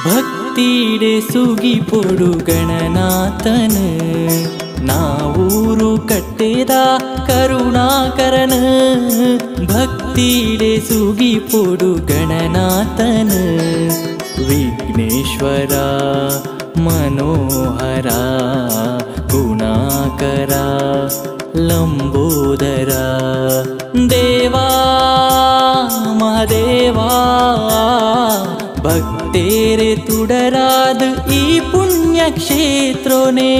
ಭಕ್ತಿಡೆ ಸುಗಿ ಪೊಡು ಗಣನಾಥನ ನಾವೂರು ಕಟ್ಟೆದ ಕರುಣಾಕರನ ಭಕ್ತಿಡೆ ಸುಗಿ ಪೊಡು ಗಣನಾಥನ ವಿಘ್ನೇಶ್ವರ ಮನೋಹರ ಗುಣಾಕರ ಲಂಬೋದರ ದೇವಾ ಮಹಾದೇವಾ ಭಕ್ತೇರೆ ತುಡರಾದ ಈ ಪುಣ್ಯ ಕ್ಷೇತ್ರನೇ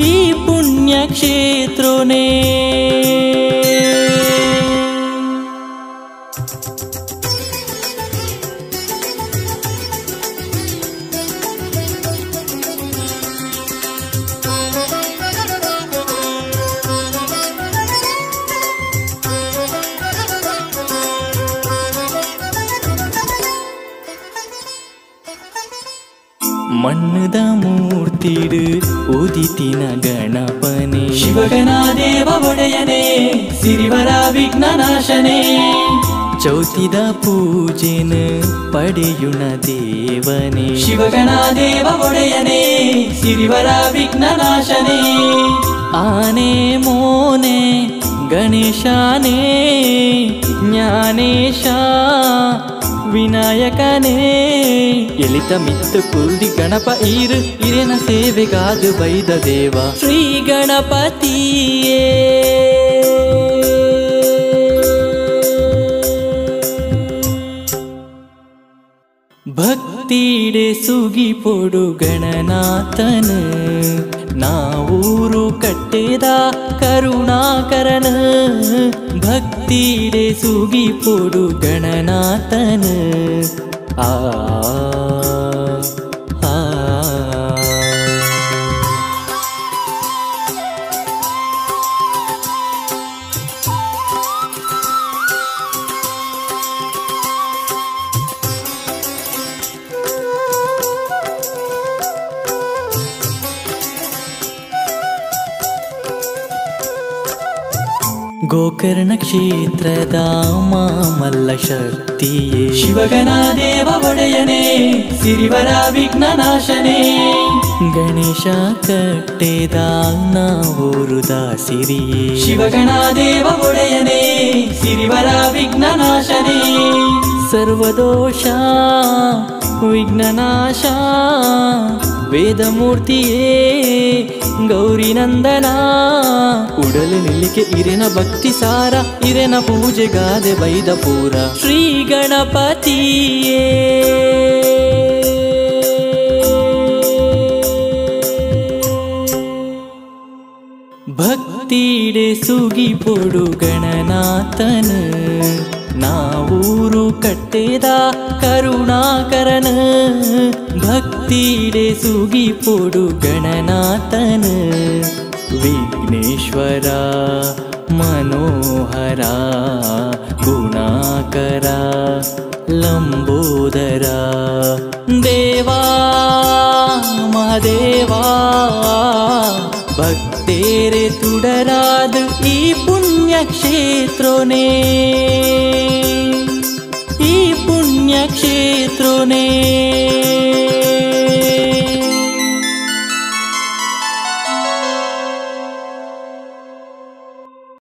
ಈ ಪುಣ್ಯ ಕ್ಷೇತ್ರನೇ ಮಣ್ಣದ ಮೂರ್ತಿಡು ಉದಿತಿನ ಗಣಪನೆ ಶಿವಗಣಾದೇವ ಒಡೆಯನೇ ಸಿರಿವರ ವಿಘ್ನನಾಶನೇ ಚೌತಿದ ಪೂಜೆನ ಪಡೆಯುಣ ದೇವನೇ ಶಿವಗಣಾದೇವ ಒಡೆಯನೇ ಸಿರಿವರ ವಿಘ್ನನಾಶನೇ ಆನೆ ಮೋನೆ ಗಣೇಶಾನೇ ಜ್ಞಾನೇಶ ವಿನಾಯಕನೇ ಎಲಿತ ಮಿತ್ತು ಕುಲ್ದಿ ಗಣಪ ಇರೆನ ಸೇವೆಗಾದು ಬೈದ ದೇವ ಶ್ರೀ ಗಣಪತಿಯೇ ಭಕ್ತಿಡೆ ಸುಗಿ ಪೊಡು ಗಣನಾಥನ ನಾವೂರು ಕಟ್ಟೆದ ಕರುಣಾಕರನ ಭಕ್ತಿಡೆ ಸುಗಿ ಪೊಡು ಗಣನಾಥನ ಆ ಗೋಕರ್ಣ ಕ್ಷೇತ್ರದ ಮಾಮಲ್ಲ ಶಕ್ತಿಯೇ ಶಿವಗಣಾದೇವ ಒಡೆಯನೇ ಸಿರಿವರ ವಿಘ್ನನಾಶನೇ ಗಣೇಶ ಕಟ್ಟೆದ ನಾವೂರು ದಾಸಿರಿಯೇ ಶಿವಗಣಾದೇವ ಒಡೆಯನೇ ಸಿರಿವರ ವಿಘ್ನನಾಶನೇ ಸರ್ವದೋಷ ವಿಘ್ನನಾಶ ವೇದಮೂರ್ತಿಯೇ ಗೌರಿನಂದನ ಉಡಲು ನಿಲ್ಲಿಕೆ ಇರೆನ ಭಕ್ತಿ ಸಾರ ಇರೆನ ಪೂಜೆಗಾದೆ ಬೈದ ಪೂರ ಶ್ರೀ ಗಣಪತಿಯೇ ಭಕ್ತಿಡೆ ಸುಗಿ ಪೊಡು ಗಣನಾಥನ ನಾವೂರು ಕಟ್ಟೆದ ಕರುಣಾಕರನ ಭಕ್ತಿಡೆ ಸುಗಿ ಪೊಡು ಗಣನಾಥನ ವಿಘ್ನೇಶ್ವರ ಮನೋಹರ ಗುಣಾಕರ ಲಂಬೋದರ ದೇವಾ ಮಹಾದೇವಾ ಭಕ್ತೇರೆ ತುಡರಾದ ಈ ಪುಣ್ಯ ಕ್ಷೇತ್ರನೇ ಈ ಪುಣ್ಯ ಕ್ಷೇತ್ರನೇ